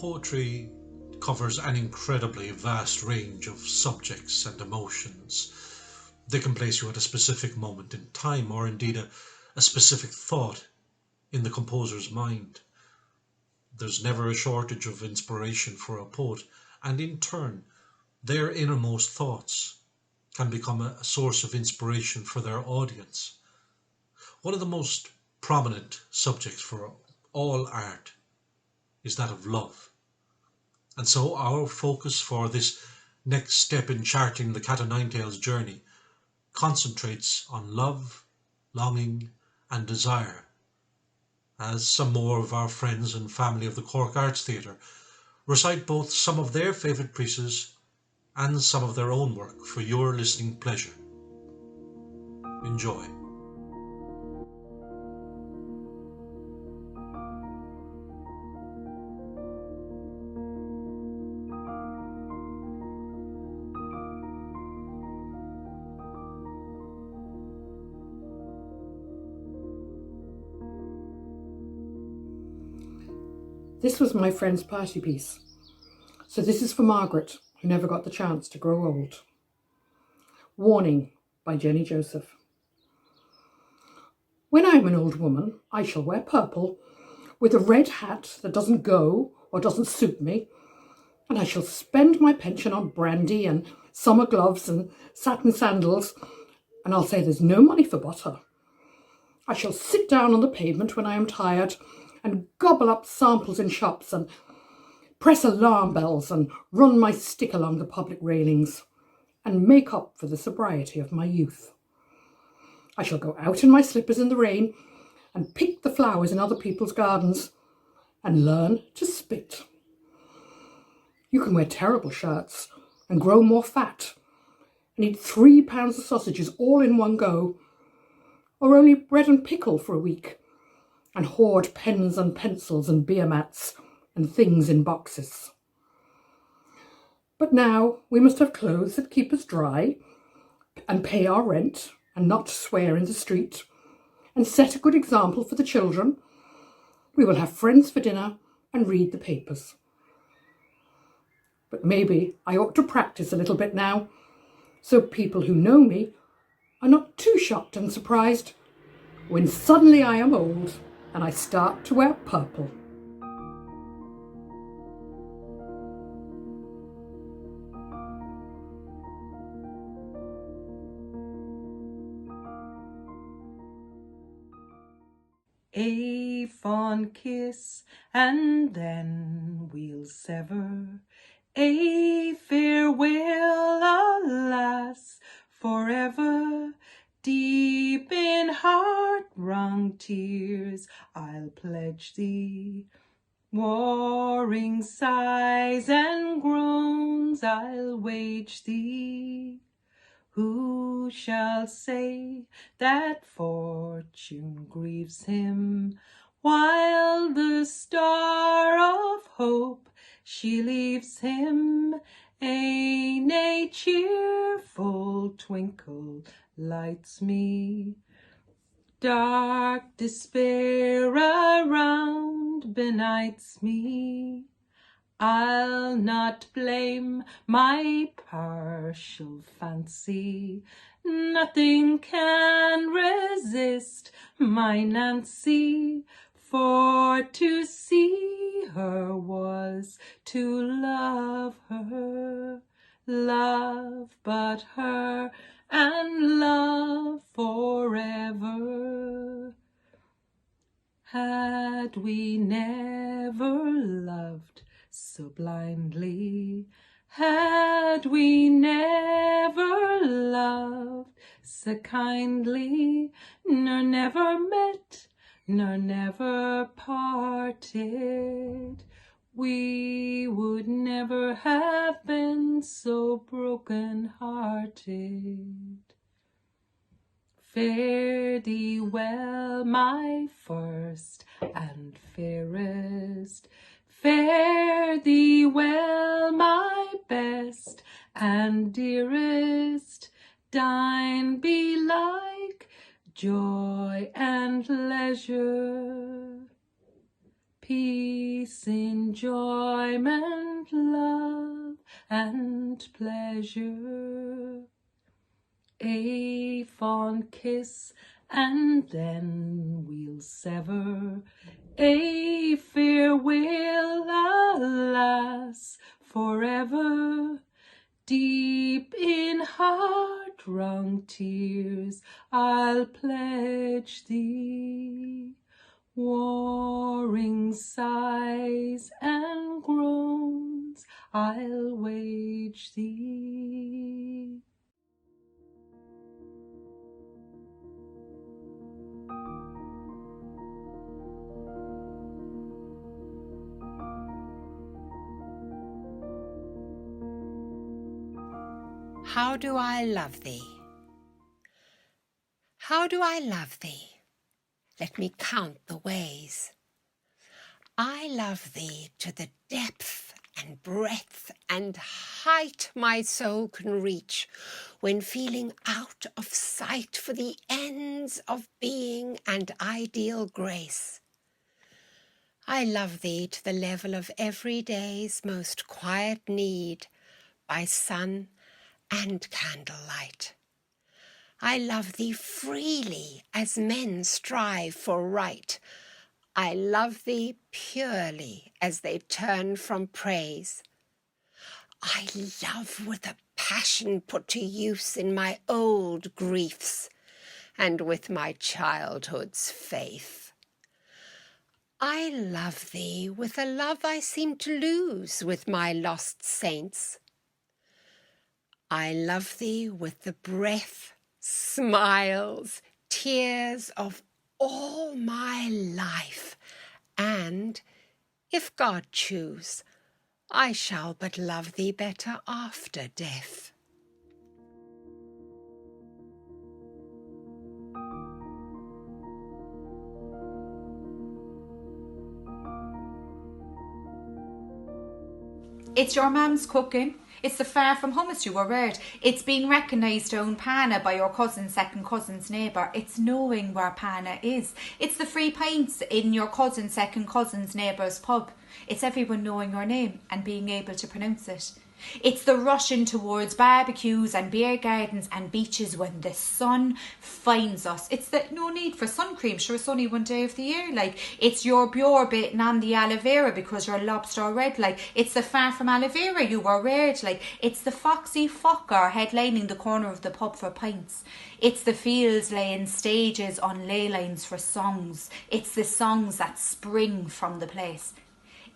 Poetry covers an incredibly vast range of subjects and emotions. They can place you at a specific moment in time, or indeed a specific thought in the composer's mind. There's never a shortage of inspiration for a poet, and in turn, their innermost thoughts can become a source of inspiration for their audience. One of the most prominent subjects for all art is that of love. And so our focus for this next step in charting the Cat o' Nine Tails journey concentrates on love, longing and desire, as some more of our friends and family of the Cork Arts Theatre recite both some of their favourite pieces and some of their own work for your listening pleasure. Enjoy. This was my friend's party piece, so this is for Margaret, who never got the chance to grow old. Warning by Jenny Joseph. When I am an old woman, I shall wear purple, with a red hat that doesn't go or doesn't suit me, and I shall spend my pension on brandy and summer gloves and satin sandals, and I'll say there's no money for butter. I shall sit down on the pavement when I am tired and gobble up samples in shops and press alarm bells and run my stick along the public railings and make up for the sobriety of my youth. I shall go out in my slippers in the rain and pick the flowers in other people's gardens and learn to spit. You can wear terrible shirts and grow more fat and eat 3 pounds of sausages all in one go, or only bread and pickle for a week, and hoard pens and pencils and beer mats and things in boxes. But now we must have clothes that keep us dry and pay our rent and not swear in the street and set a good example for the children. We will have friends for dinner and read the papers. But maybe I ought to practice a little bit now, so people who know me are not too shocked and surprised when suddenly I am old and I start to wear purple. A fond kiss, and then we'll sever. A farewell, alas, forever. Deep in heart-wrung tears I'll pledge thee. Warring sighs and groans I'll wage thee. Who shall say that fortune grieves him, while the star of hope she leaves him? A cheerful twinkle lights me. Dark despair around benights me. I'll not blame my partial fancy. Nothing can resist my Nancy, for to see her was to love her, love but her, and love forever. Had we never loved so blindly, had we never loved so kindly, nor never met, nor never parted, we would never have been so broken-hearted. Fare thee well, my first and fairest. Fare thee well, my best and dearest. Thine be like joy and leisure, peace, enjoyment, love, and pleasure. A fond kiss, and then we'll sever. A farewell, alas, forever. Deep in heart-wrung tears I'll pledge thee. Warring sighs and groans I'll wage thee. How do I love thee? How do I love thee? Let me count the ways. I love thee to the depth and breadth and height my soul can reach when feeling out of sight for the ends of being and ideal grace. I love thee to the level of every day's most quiet need by sun and candlelight. I love thee freely as men strive for right. I love thee purely as they turn from praise. I love with a passion put to use in my old griefs and with my childhood's faith. I love thee with a love I seem to lose with my lost saints. I love thee with the breath, smiles, tears of all my life, and, if God choose, I shall but love thee better after death. It's your mum's cooking. It's the far from hummus you were reared. It's being recognised own Pana by your cousin, second cousin's neighbour. It's knowing where Pana is. It's the free pints in your cousin, second cousin's neighbour's pub. It's everyone knowing your name and being able to pronounce it. It's the rushing towards barbecues and beer gardens and beaches when the sun finds us. It's the no need for sun cream, sure it's only one day of the year. Like, it's your Bure bitten on the aloe vera because your lobster red. Like, it's the far from aloe vera you were reared. Like, it's the foxy fucker headlining the corner of the pub for pints. It's the fields laying stages on ley lines for songs. It's the songs that spring from the place.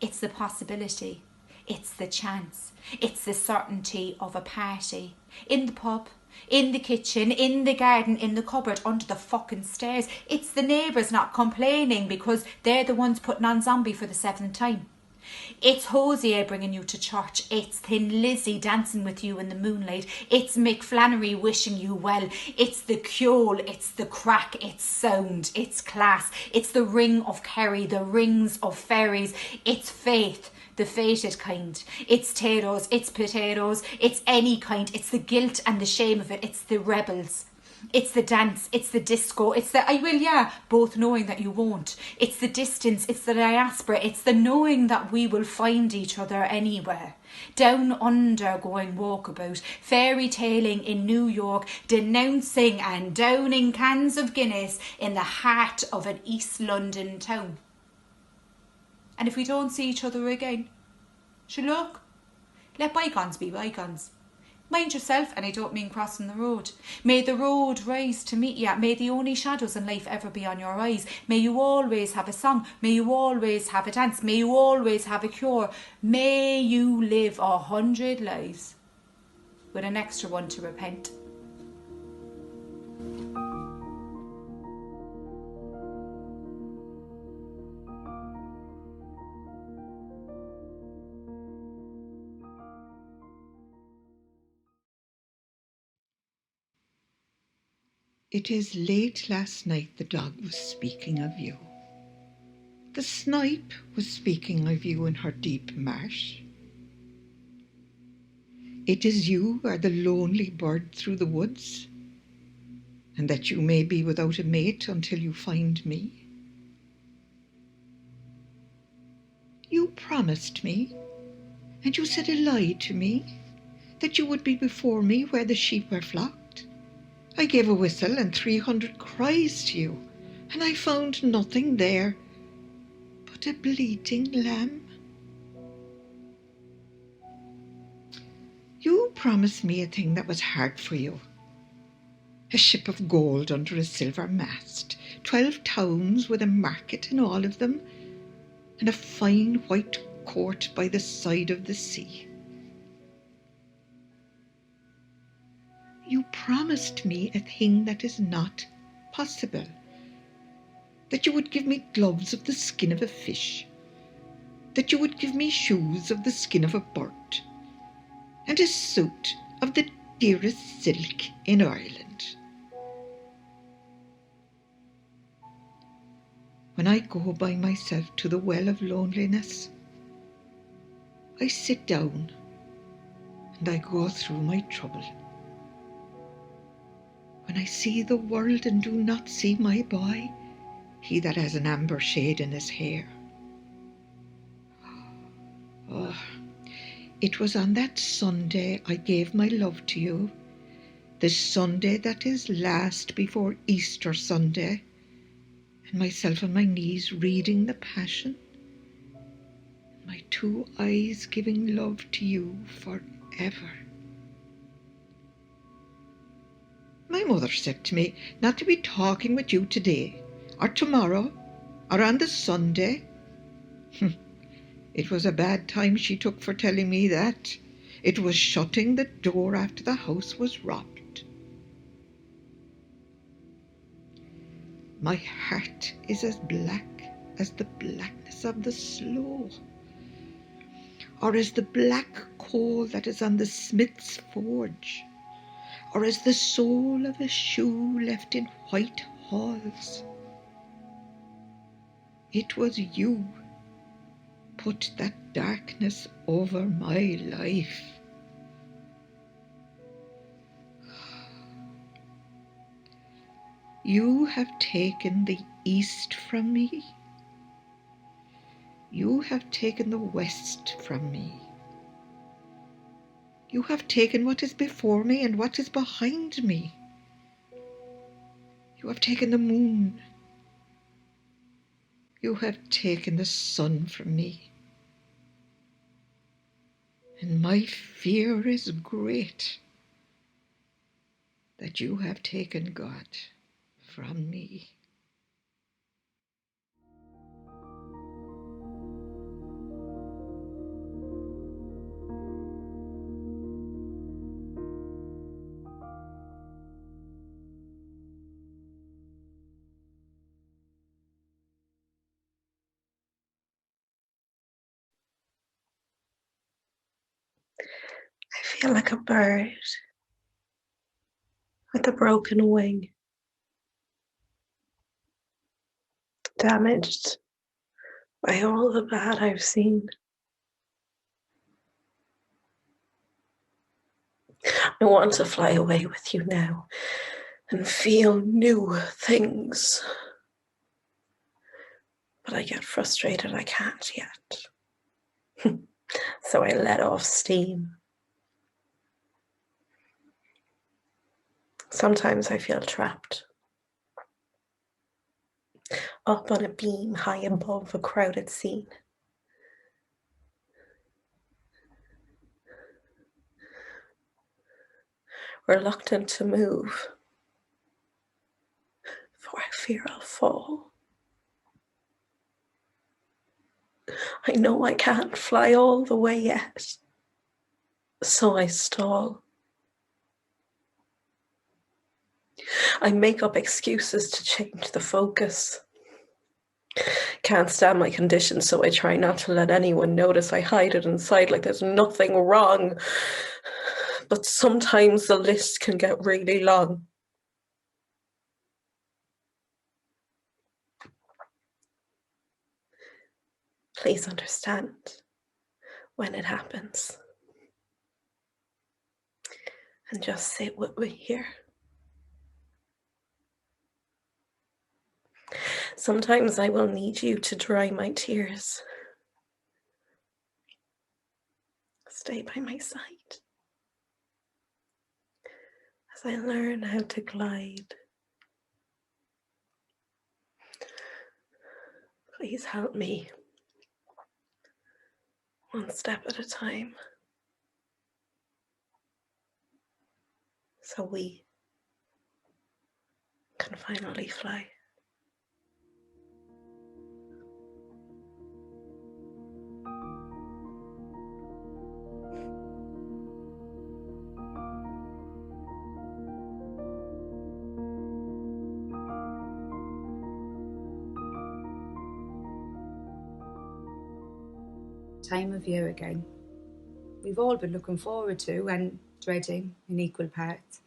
It's the possibility. It's the chance. It's the certainty of a party. In the pub, in the kitchen, in the garden, in the cupboard, under the fucking stairs. It's the neighbours not complaining because they're the ones putting on Zombie for the 7th time. It's Hosier bringing you to church. It's Thin Lizzy dancing with you in the moonlight. It's Mick Flannery wishing you well. It's the Cule. It's the crack. It's sound. It's class. It's the ring of Kerry. The rings of fairies. It's faith. The fated kind. It's potatoes, it's any kind. It's the guilt and the shame of it. It's the rebels. It's the dance, it's the disco, it's the I will, yeah, both knowing that you won't. It's the distance, it's the diaspora, it's the knowing that we will find each other anywhere. Down under going walkabout, fairy tailing in New York, denouncing and downing cans of Guinness in the heart of an East London town. And if we don't see each other again, sure, look, let bygones be bygones. Mind yourself, and I don't mean crossing the road. May the road rise to meet you. May the only shadows in life ever be on your eyes. May you always have a song. May you always have a dance. May you always have a cure. May you live 100 lives with an extra one to repent. It is late last night the dog was speaking of you. The snipe was speaking of you in her deep marsh. It is you are the lonely bird through the woods, and that you may be without a mate until you find me. promised me, and you said a lie to me, that you would be before me where the sheep were flocked. I gave a whistle and 300 cries to you, and I found nothing there but a bleating lamb. You promised me a thing that was hard for you. A ship of gold under a silver mast, 12 towns with a market in all of them, and a fine white court by the side of the sea. You promised me a thing that is not possible, that you would give me gloves of the skin of a fish, that you would give me shoes of the skin of a bird, and a suit of the dearest silk in Ireland. When I go by myself to the well of loneliness, I sit down and I go through my trouble. When I see the world and do not see my boy, he that has an amber shade in his hair. Oh, it was on that Sunday I gave my love to you, the Sunday that is last before Easter Sunday, and myself on my knees reading the Passion, my 2 eyes giving love to you forever. My mother said to me not to be talking with you today, or tomorrow, or on the Sunday. It was a bad time she took for telling me that. It was shutting the door after the house was robbed. My heart is as black as the blackness of the sloe, or as the black coal that is on the smith's forge, or as the sole of a shoe left in white halls. It was you put that darkness over my life. You have taken the east from me. You have taken the west from me. You have taken what is before me and what is behind me. You have taken the moon. You have taken the sun from me. And my fear is great that you have taken God from me. I feel like a bird with a broken wing, damaged by all the bad I've seen. I want to fly away with you now and feel new things. But I get frustrated I can't yet. So I let off steam. Sometimes I feel trapped, up on a beam high above a crowded scene. Reluctant to move, for I fear I'll fall. I know I can't fly all the way yet, so I stall. I make up excuses to change the focus. Can't stand my condition, so I try not to let anyone notice. I hide it inside like there's nothing wrong. But sometimes the list can get really long. Please understand when it happens. And just sit with me here. Sometimes I will need you to dry my tears. stay by my side as I learn how to glide. Please help me, one step at a time, so we can finally fly. Time of year again. We've all been looking forward to and dreading in equal parts.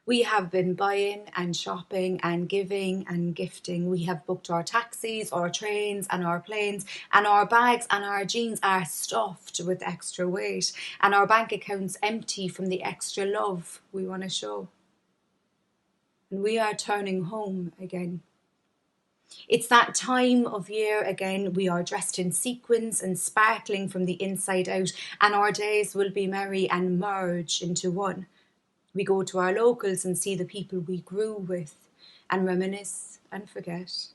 We have been buying and shopping and giving and gifting. We have booked our taxis, our trains and our planes, and our bags and our jeans are stuffed with extra weight, and our bank accounts empty from the extra love we want to show. And we are turning home again. It's that time of year again. We are dressed in sequins and sparkling from the inside out, and our days will be merry and merge into one. We go to our locals and see the people we grew with and reminisce and forget.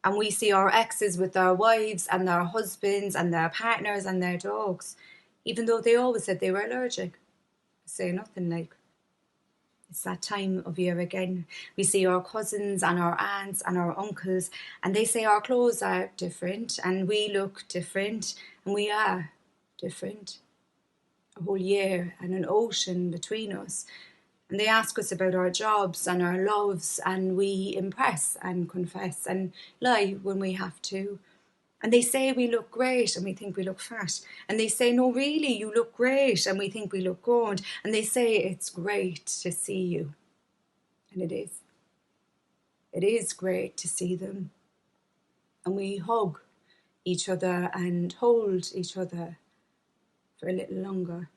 And we see our exes with their wives and their husbands and their partners and their dogs, even though they always said they were allergic. Say nothing like. It's that time of year again. We see our cousins and our aunts and our uncles, and they say our clothes are different and we look different, and we are different. A whole year and an ocean between us. And they ask us about our jobs and our loves, and we impress and confess and lie when we have to. And they say we look great and we think we look fat. And they say, no, really, you look great, and we think we look good. And they say it's great to see you. And it is. It is great to see them. And we hug each other and hold each other for a little longer.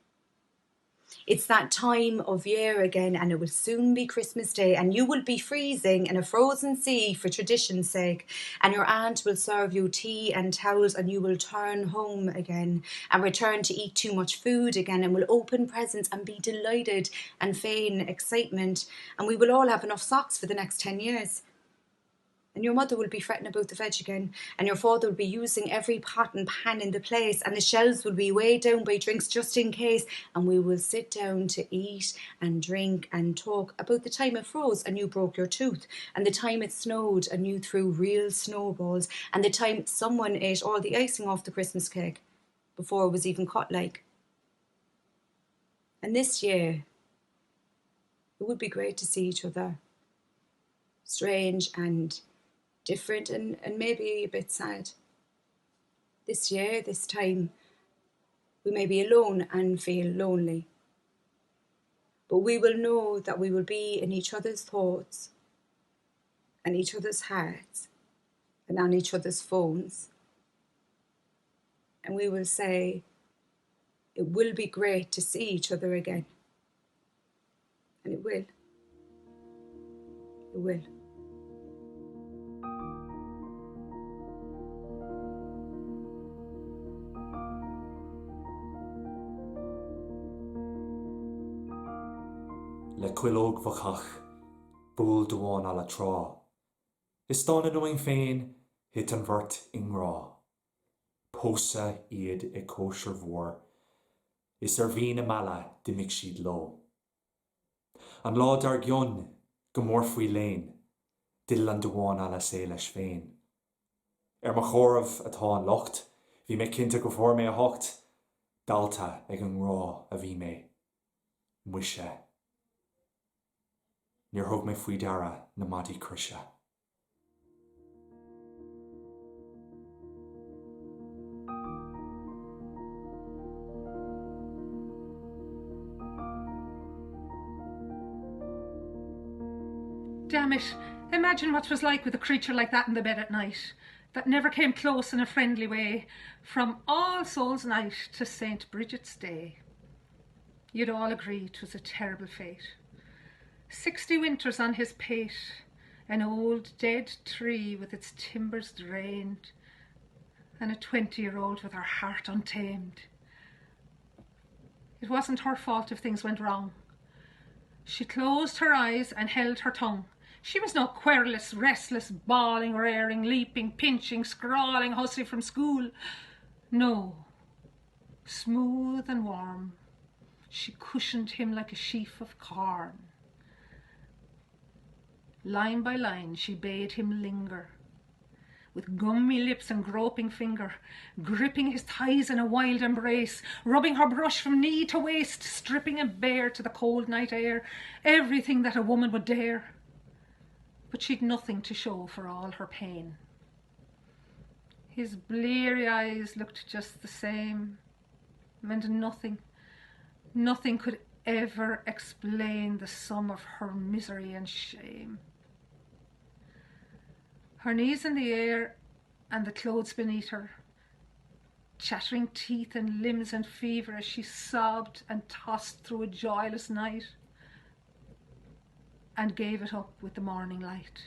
It's that time of year again, and it will soon be Christmas Day, and you will be freezing in a frozen sea for tradition's sake, and your aunt will serve you tea and towels, and you will turn home again and return to eat too much food again, and will open presents and be delighted and feign excitement, and we will all have enough socks for the next 10 years. And your mother will be fretting about the veg again, and your father will be using every pot and pan in the place, and the shelves will be weighed down by drinks just in case, and we will sit down to eat and drink and talk about the time it froze and you broke your tooth, and the time it snowed and you threw real snowballs, and the time someone ate all the icing off the Christmas cake before it was even cut like. And this year, it would be great to see each other. Strange and different and maybe a bit sad. This year, this time, we may be alone and feel lonely. But we will know that we will be in each other's thoughts and each other's hearts and on each other's phones. And we will say, it will be great to see each other again. And it will. It will. Le Cullagh Vachach, Búl Dúán ala Trá. Is stána nóing féin, hit an bhirt ingrá. Pósa iad I kosher mhór. Is bhína mala dimig siad lo. An lá dar gion, go mór faoi léin, dill an Dúán ala sé leis féin. Ma chóramh atá an locht, bhí mé cinnte go fór mé a hocht, dalta ag an rá a bhí mé. Muise. Níor thug mé faoi dara na maidí KRISHA. Damn it, imagine what it was like with a creature like that in the bed at night, that never came close in a friendly way, from All Souls' Night to St. Bridget's Day. You'd all agree 'twas a terrible fate. 60 winters on his pate, an old dead tree with its timbers drained, and a 20-year-old with her heart untamed. It wasn't her fault if things went wrong. She closed her eyes and held her tongue. She was no querulous, restless, bawling, raring, leaping, pinching, scrawling hussy from school. No. Smooth and warm, she cushioned him like a sheaf of corn. Line by line she bade him linger, with gummy lips and groping finger, gripping his thighs in a wild embrace, rubbing her brush from knee to waist, stripping him bare to the cold night air, everything that a woman would dare. But she'd nothing to show for all her pain. His bleary eyes looked just the same, and nothing could ever explain the sum of her misery and shame. Her knees in the air and the clothes beneath her, chattering teeth and limbs in fever as she sobbed and tossed through a joyless night and gave it up with the morning light.